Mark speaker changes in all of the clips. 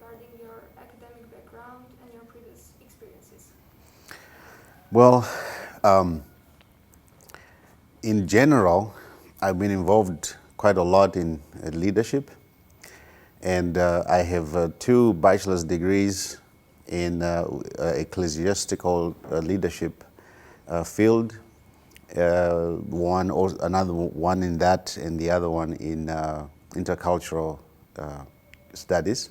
Speaker 1: regarding your academic background and your previous experiences?
Speaker 2: Well, in general, I've been involved quite a lot in leadership, and I have 2 bachelor's degrees in ecclesiastical leadership field. Another one in that, and the other one in intercultural studies.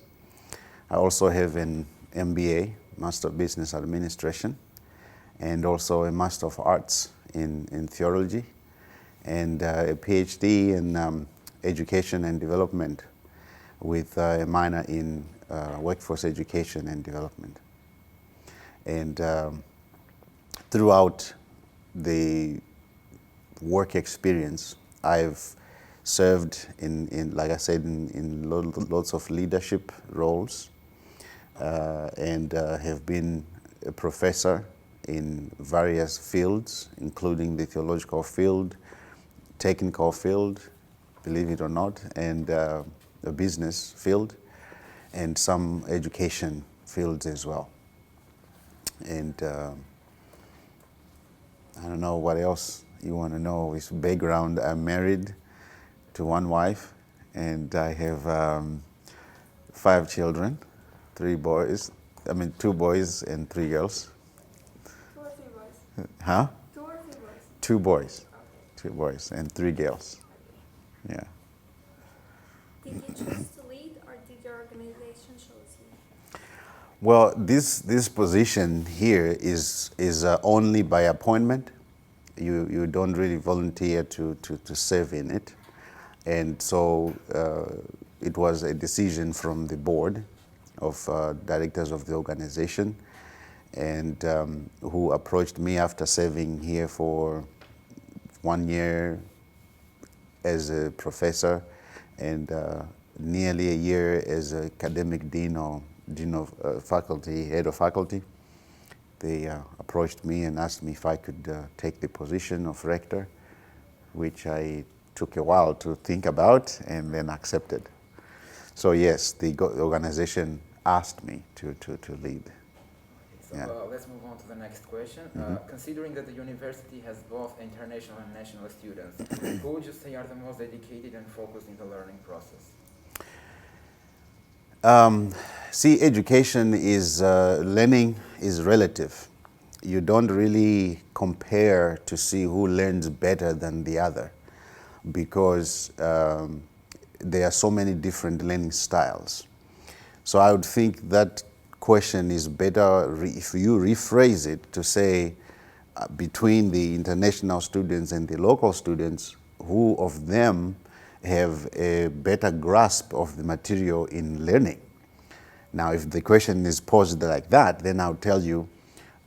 Speaker 2: I also have an MBA, Master of Business Administration, and also a Master of Arts in Theology, and a PhD in Education and Development with a minor in Workforce Education and Development. And throughout the work experience, I've served in like I said, in lots of leadership roles, and have been a professor in various fields, including the theological field, technical field, believe it or not, and the business field, and some education fields as well. And I don't know what else you want to know. His background: I'm married to 1 wife, and I have 5 children, 2 boys and 3 girls.
Speaker 1: 2 or 3 boys?
Speaker 2: Huh?
Speaker 1: 2 or 3 boys?
Speaker 2: 2 boys.
Speaker 1: Okay.
Speaker 2: 2 boys and 3 girls.
Speaker 1: Okay.
Speaker 2: Yeah.
Speaker 1: Did you choose to lead, or did your organization choose you?
Speaker 2: Well, this position here is only by appointment. You don't really volunteer to serve in it, and so it was a decision from the board of directors of the organization, and who approached me after serving here for 1 year as a professor and nearly a year as academic dean or dean of faculty, head of faculty. They approached me and asked me if I could take the position of rector, which I took a while to think about and then accepted. So yes, the organization asked me to lead.
Speaker 3: So
Speaker 2: Yeah.
Speaker 3: Let's move on to the next question. Considering that the university has both international and national students, who would you say are the most dedicated and focused in the learning process?
Speaker 2: See, education is, learning is relative. You don't really compare to see who learns better than the other, because there are so many different learning styles. So I would think that question is better if you rephrase it to say, between the international students and the local students, who of them have a better grasp of the material in learning. Now, if the question is posed like that, then I'll tell you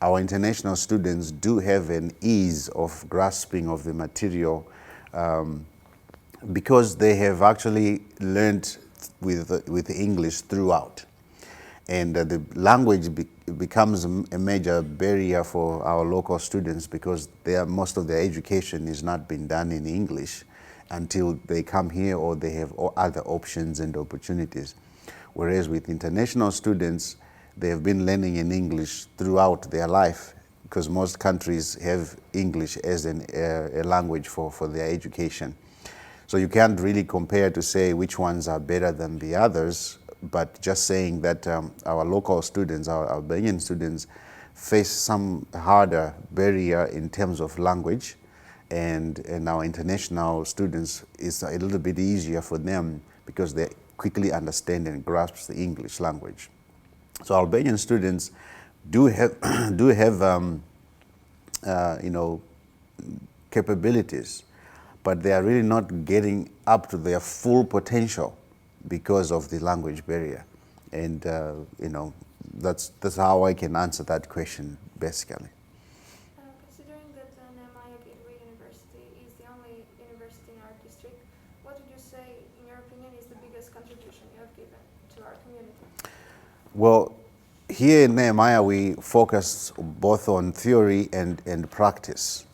Speaker 2: our international students do have an ease of grasping of the material because they have actually learned with English throughout. And the language becomes a major barrier for our local students because most of their education is not being done in English until they come here or they have other options and opportunities. Whereas with international students, they have been learning in English throughout their life because most countries have English as a language for their education. So you can't really compare to say which ones are better than the others, but just saying that our local students, our Albanian students, face some harder barrier in terms of language, and our international students is a little bit easier for them because they quickly understand and grasp the English language. So Albanian students do have capabilities, but they are really not getting up to their full potential because of the language barrier. And that's how I can answer that question basically.
Speaker 1: Considering that Nehemiah Gateway University is the only university in our district, what would you say, in your opinion, is the biggest contribution you have given to our community?
Speaker 2: Well, here in Nehemiah, we focus both on theory and practice.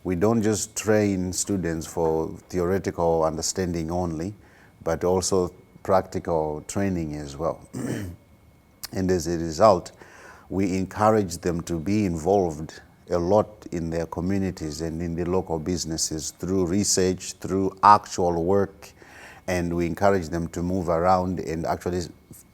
Speaker 2: We don't just train students for theoretical understanding only, but also practical training as well. And as a result, we encourage them to be involved a lot in their communities and in the local businesses through research, through actual work, and we encourage them to move around and actually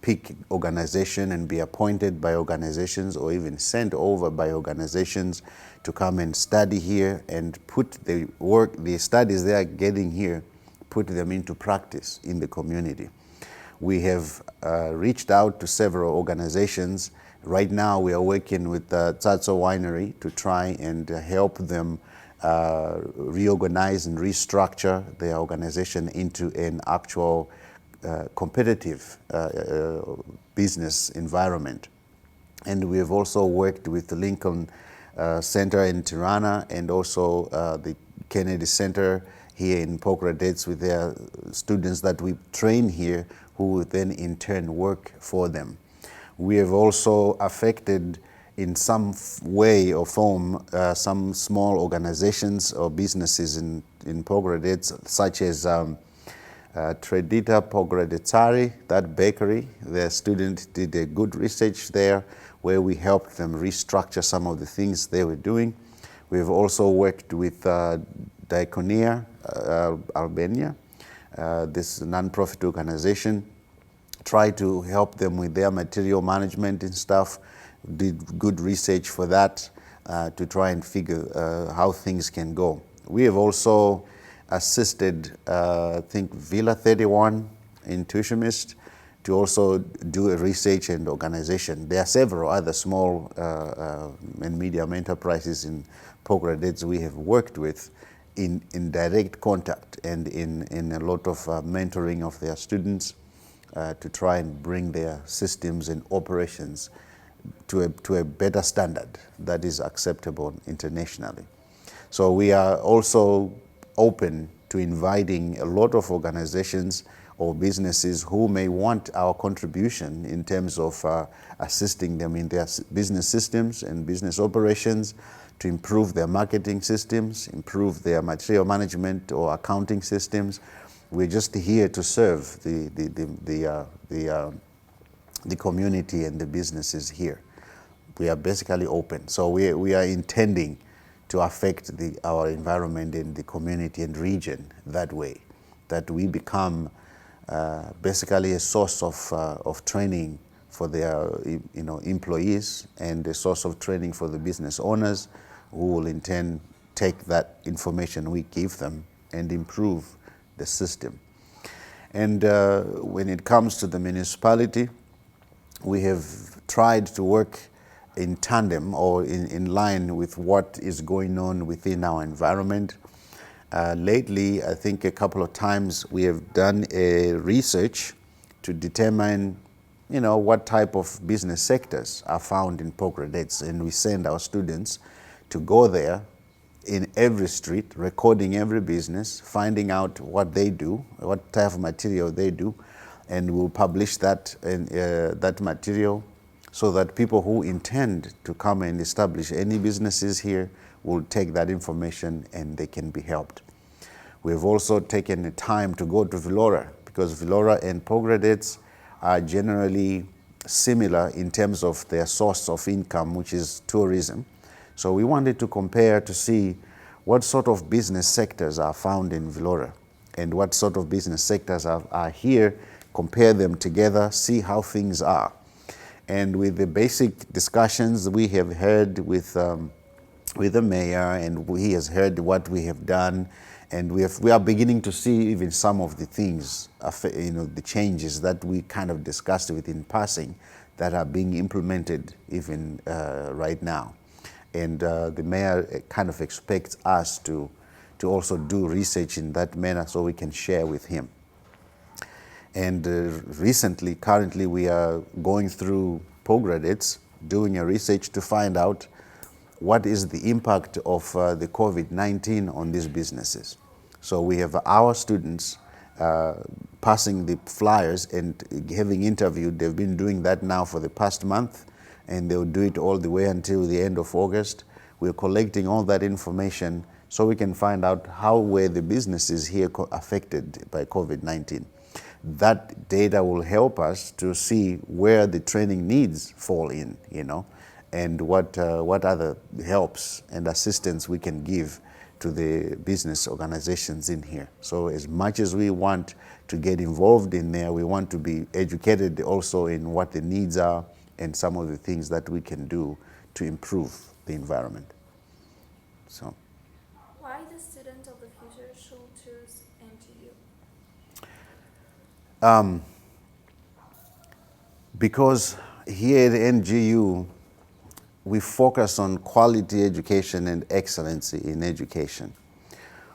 Speaker 2: pick organization and be appointed by organizations or even sent over by organizations to come and study here and put the work, the studies they are getting here, put them into practice in the community. We have reached out to several organizations. Right now we are working with Tsatso Winery to try and help them reorganize and restructure their organization into an actual competitive business environment. And we have also worked with the Lincoln Center in Tirana and also the Kennedy Center here in Pogradec with their students that we train here who then in turn work for them. We have also affected in some way or form some small organizations or businesses in Pogradec, such as Tradita Pogradecari, that bakery. The student did a good research there where we helped them restructure some of the things they were doing. We've also worked with Diaconia Albania, this non-profit organization, try to help them with their material management and stuff, did good research for that to try and figure how things can go. We have also assisted, I think, Villa 31 in Tushimist to also do a research and organization. There are several other small and medium enterprises in Pogradec we have worked with in direct contact and in a lot of mentoring of their students to try and bring their systems and operations to a better standard that is acceptable internationally. So we are also open to inviting a lot of organizations or businesses who may want our contribution in terms of assisting them in their business systems and business operations, to improve their marketing systems, improve their material management or accounting systems. We're just here to serve the community and the businesses here. We are basically open. So we are intending to affect our environment in the community and region that way, that we become basically a source of training for their employees and a source of training for the business owners who will in turn take that information we give them and improve the system. And when it comes to the municipality, we have tried to work in tandem or in line with what is going on within our environment. Lately, I think a couple of times we have done a research to determine what type of business sectors are found in Pogradec, and we send our students to go there in every street, recording every business, finding out what they do, what type of material they do, and we'll publish that that material so that people who intend to come and establish any businesses here will take that information and they can be helped. We've also taken the time to go to Vlora because Vlora and Pogradec are generally similar in terms of their source of income, which is tourism. So we wanted to compare to see what sort of business sectors are found in Vlora and what sort of business sectors are here, compare them together, see how things are. And with the basic discussions we have had with the mayor, and he has heard what we have done, and we are beginning to see even some of the things, the changes that we kind of discussed within passing that are being implemented even right now. And the mayor kind of expects us to also do research in that manner so we can share with him. And currently we are going through Pogradec, doing a research to find out what is the impact of the COVID-19 on these businesses. So we have our students passing the flyers and having interviewed. They've been doing that now for the past month, and they'll do it all the way until the end of August. We're collecting all that information so we can find out how were the businesses here affected by COVID-19. that data will help us to see where the training needs fall in, and what other helps and assistance we can give to the business organizations in here. So as much as we want to get involved in there, we want to be educated also in what the needs are and some of the things that we can do to improve the environment. So,
Speaker 1: why the student of the future should choose NGU?
Speaker 2: Because here at NGU, we focus on quality education and excellency in education.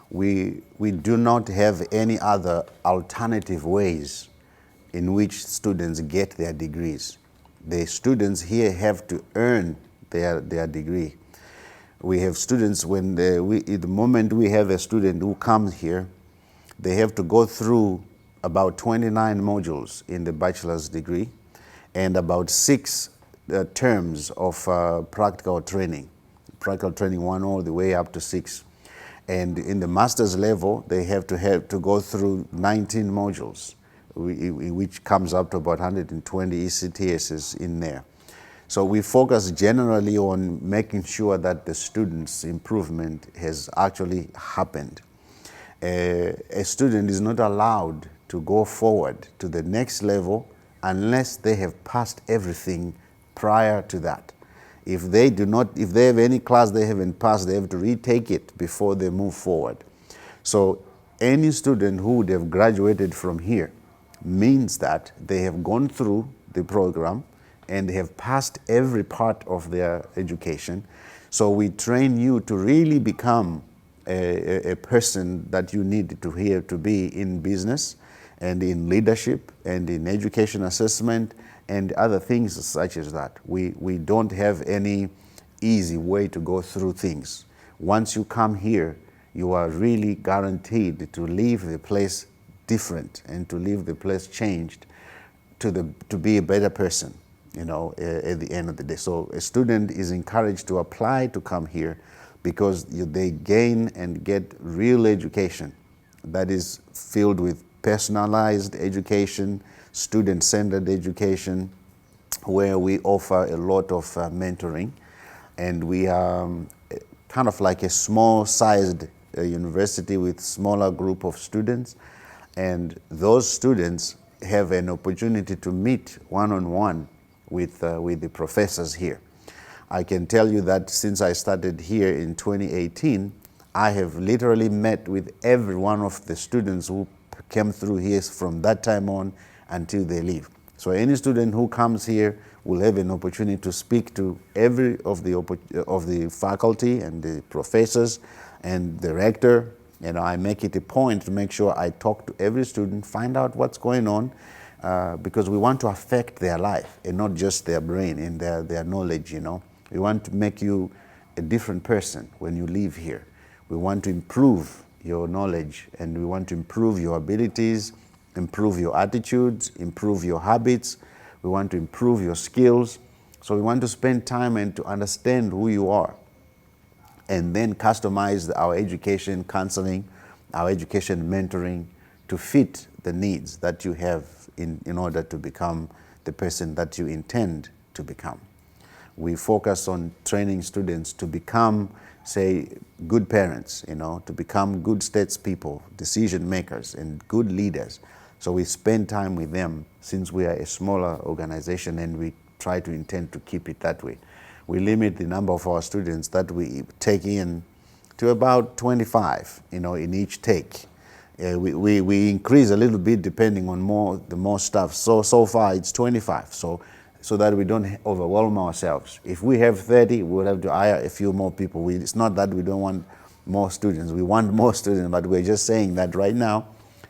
Speaker 2: We do not have any other alternative ways in which students get their degrees. The students here have to earn their degree. We have students, at the moment we have a student who comes here, they have to go through about 29 modules in the bachelor's degree and about 6 terms of practical training 1 all the way up to 6. And in the master's level, they have to go through 19 modules, which comes up to about 120 ECTSs in there. So we focus generally on making sure that the student's improvement has actually happened. A student is not allowed to go forward to the next level unless they have passed everything prior to that. If they have any class they haven't passed, they have to retake it before they move forward. So any student who would have graduated from here means that they have gone through the program and have passed every part of their education. So we train you to really become a person that you need to be in business and in leadership and in education assessment and other things such as that. We don't have any easy way to go through things. Once you come here, you are really guaranteed to leave the place different and to leave the place changed to be a better person, at the end of the day. So a student is encouraged to apply to come here because they gain and get real education that is filled with personalized education, student-centered education, where we offer a lot of mentoring. And we are kind of like a small-sized university with smaller group of students. And those students have an opportunity to meet one-on-one with the professors here. I can tell you that since I started here in 2018, I have literally met with every one of the students who came through here from that time on until they leave. So any student who comes here will have an opportunity to speak to every of the faculty and the professors and the rector. I make it a point to make sure I talk to every student, find out what's going on, because we want to affect their life and not just their brain and their knowledge, We want to make you a different person when you leave here. We want to improve your knowledge and we want to improve your abilities, improve your attitudes, improve your habits. We want to improve your skills. So we want to spend time and to understand who you are and then customize our education counseling, our education mentoring to fit the needs that you have in order to become the person that you intend to become. We focus on training students to become, say, good parents, to become good statespeople, decision makers, and good leaders. So we spend time with them since we are a smaller organization and we try to intend to keep it that way. We limit the number of our students that we take in to about 25, in each take. We increase a little bit depending on the more stuff. So far it's 25. So that we don't overwhelm ourselves. If we have 30, we'll have to hire a few more people. It's not that we don't want more students. We want more students, but we're just saying that right now,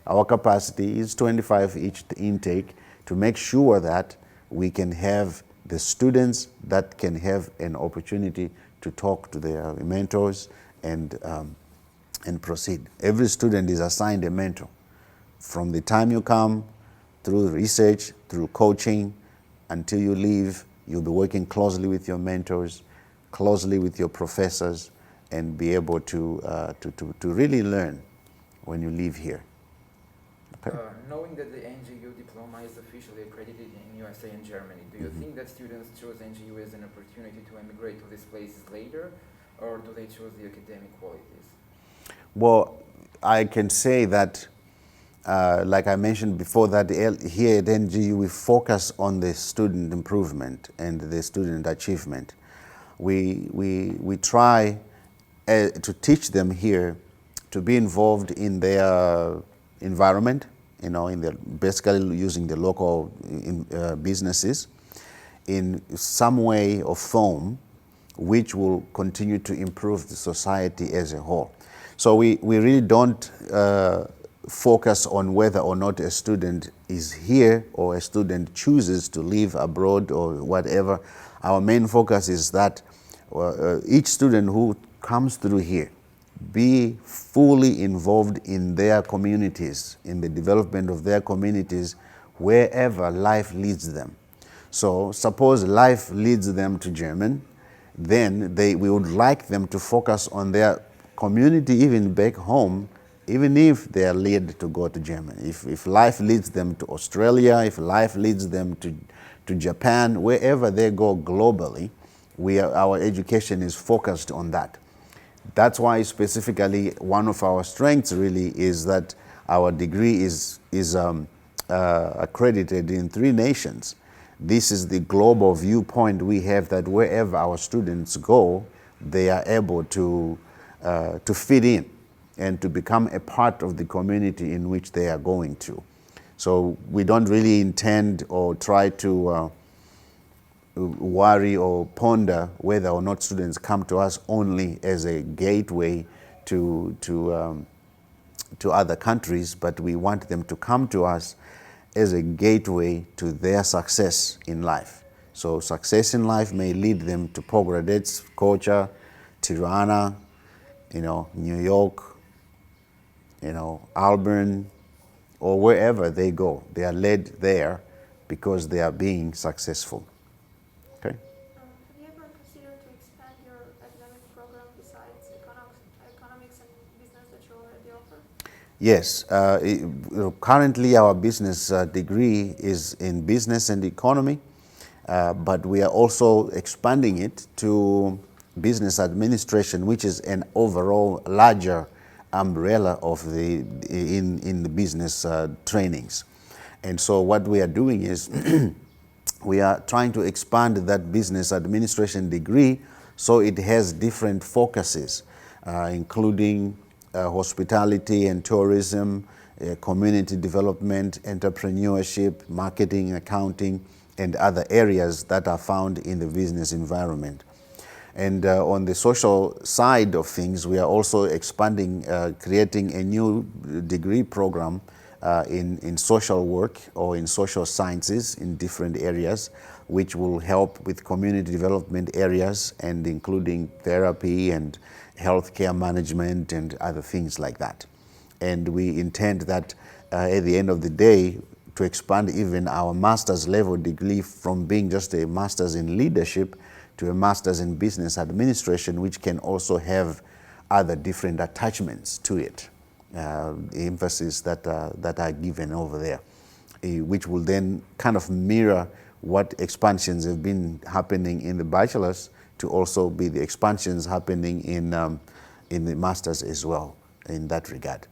Speaker 2: our capacity is 25 each intake to make sure that we can have the students that can have an opportunity to talk to their mentors and proceed. Every student is assigned a mentor. From the time you come, through research, through coaching, until you leave, you'll be working closely with your mentors, closely with your professors, and be able to really learn when you leave here. Okay.
Speaker 3: Knowing that the NGU diploma is officially accredited in USA and Germany, do you think that students choose NGU as an opportunity to emigrate to these places later, or do they choose the academic qualities?
Speaker 2: Well, I can say that, like I mentioned before, that here at NGU we focus on the student improvement and the student achievement. We try to teach them here to be involved in their environment, basically using the local businesses in some way or form, which will continue to improve the society as a whole. So we really don't focus on whether or not a student is here or a student chooses to live abroad or whatever. Our main focus is that each student who comes through here be fully involved in their communities, in the development of their communities, wherever life leads them. So suppose life leads them to Germany, then we would like them to focus on their community even back home, even if they are led to go to Germany. If life leads them to Australia, if life leads them to Japan, wherever they go globally, our education is focused on that. That's why specifically one of our strengths really is that our degree is accredited in 3 nations. This is the global viewpoint we have, that wherever our students go, they are able to fit in and to become a part of the community in which they are going to. So we don't really intend or try to worry or ponder whether or not students come to us only as a gateway to other countries, but we want them to come to us as a gateway to their success in life. So success in life may lead them to Pogradec, Kocha, Tirana, New York, Albanian, or wherever they go. They are led there because they are being successful. Okay.
Speaker 1: Have you ever considered to expand your academic program besides economics and business that you already offer?
Speaker 2: Yes. Currently, our business degree is in business and economy, but we are also expanding it to business administration, which is an overall larger umbrella of in the business trainings. And so what we are doing is we are trying to expand that business administration degree so it has different focuses, including hospitality and tourism, community development, entrepreneurship, marketing, accounting, and other areas that are found in the business environment. And on the social side of things, we are also expanding, creating a new degree program in social work or in social sciences in different areas, which will help with community development areas and including therapy and healthcare management and other things like that. And we intend that at the end of the day to expand even our master's level degree from being just a master's in leadership to a master's in business administration, which can also have other different attachments to it, emphasis that are given over there, which will then kind of mirror what expansions have been happening in the bachelor's to also be the expansions happening in the master's as well in that regard.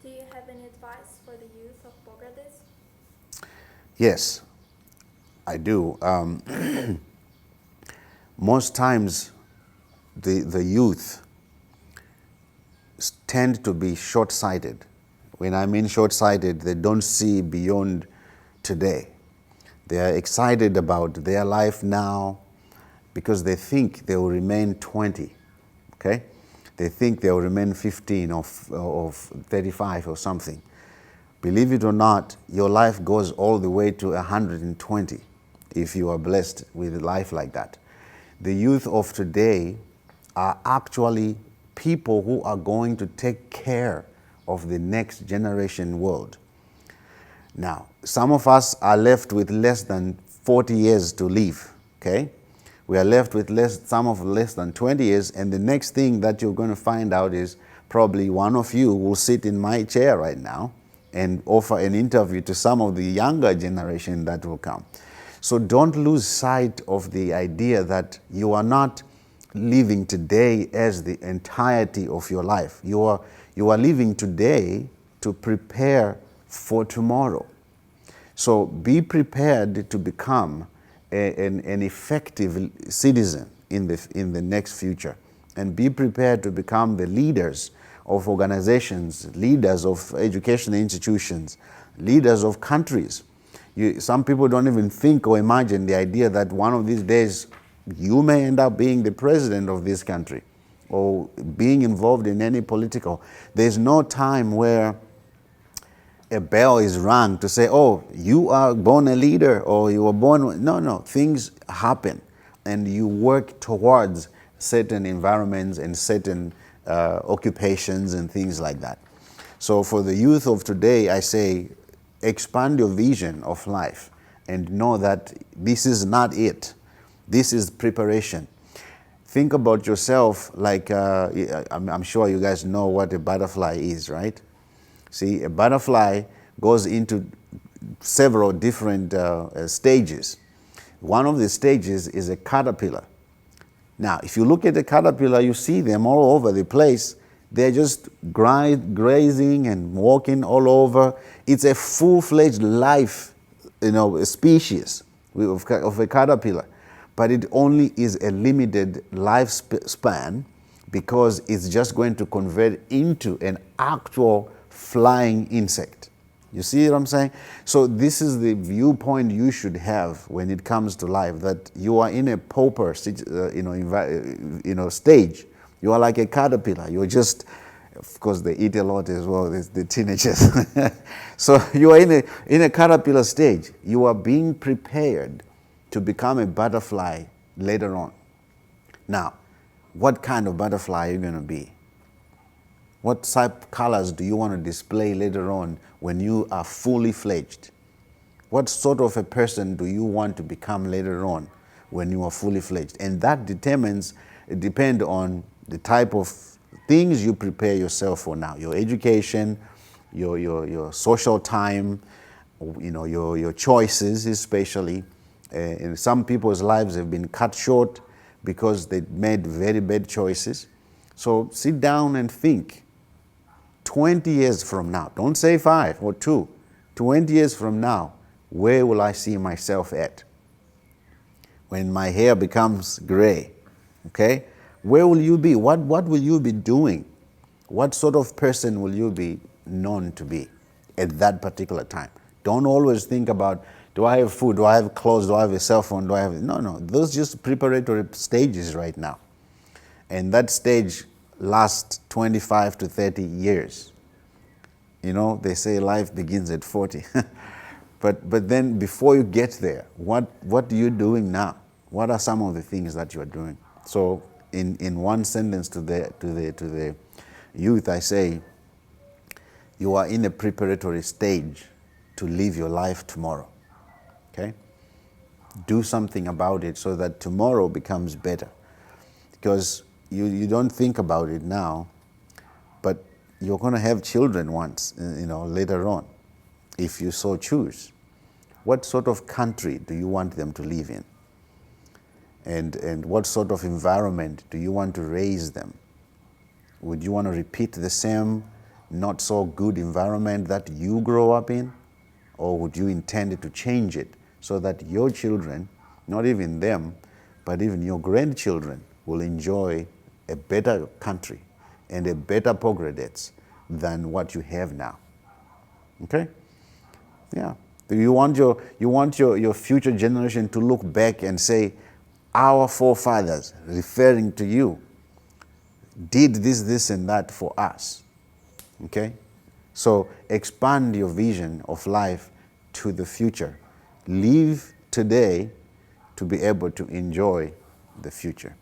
Speaker 1: Do you have any advice for the youth of Pogradec?
Speaker 2: Yes, I do. Most times the youth tend to be short-sighted. When I mean short-sighted, they don't see beyond today. They are excited about their life now because they think they will remain 20, okay? They think they will remain 15 or 35 or something. Believe it or not, your life goes all the way to 120 if you are blessed with a life like that. The youth of today are actually people who are going to take care of the next generation world. Now, some of us are left with less than 40 years to live, okay? We are left with less than 20 years, and the next thing that you're going to find out is probably one of you will sit in my chair right now and offer an interview to some of the younger generation that will come. So don't lose sight of the idea that you are not living today as the entirety of your life. You are living today to prepare for tomorrow. So be prepared to become an effective citizen in the next future, and be prepared to become the leaders of organizations, leaders of educational institutions, leaders of countries. Some people don't even think or imagine the idea that one of these days you may end up being the president of this country or being involved in any political. There's no time where a bell is rung to say, oh, you are born a leader or you were born. No, things happen and you work towards certain environments and certain occupations and things like that. So for the youth of today, I say, expand your vision of life and know that this is not it. This is preparation. Think about yourself like, I'm sure you guys know what a butterfly is, right? See, a butterfly goes into several different stages. One of the stages is a caterpillar. Now, if you look at the caterpillar, you see them all over the place. They're just grazing and walking all over. It's a full-fledged life, species of a caterpillar. But it only is a limited lifespan because it's just going to convert into an actual flying insect. You see what I'm saying? So this is the viewpoint you should have when it comes to life, that you are in a pauper stage. You are like a caterpillar. You're just, of course, they eat a lot as well, the teenagers. So you are in a caterpillar stage. You are being prepared to become a butterfly later on. Now, what kind of butterfly are you going to be? What type of colors do you want to display later on when you are fully fledged? What sort of a person do you want to become later on when you are fully fledged? And that depends on the type of things you prepare yourself for now. Your education, your social time, your choices especially. And some people's lives have been cut short because they made very bad choices. So sit down and think. 20 years from now, don't say 5 or 2, 20 years from now, where will I see myself at? When my hair becomes gray, okay? Where will you be? What will you be doing? What sort of person will you be known to be at that particular time? Don't always think about, do I have food? Do I have clothes? Do I have a cell phone? Do I have... No. Those are just preparatory stages right now. And that stage lasts 25 to 30 years. They say life begins at 40. But then before you get there, what are you doing now? What are some of the things that you are doing? So in one sentence to the youth, I say, you are in a preparatory stage to live your life tomorrow. Okay? Do something about it so that tomorrow becomes better. Because you don't think about it now, but you're going to have children once, later on, if you so choose. What sort of country do you want them to live in? And what sort of environment do you want to raise them? Would you want to repeat the same not so good environment that you grow up in? Or would you intend to change it so that your children, not even them, but even your grandchildren, will enjoy a better country and a better Pogradec than what you have now? Okay? Yeah. You want your future generation to look back and say, our forefathers, referring to you, did this, and that for us. Okay? So expand your vision of life to the future. Live today to be able to enjoy the future.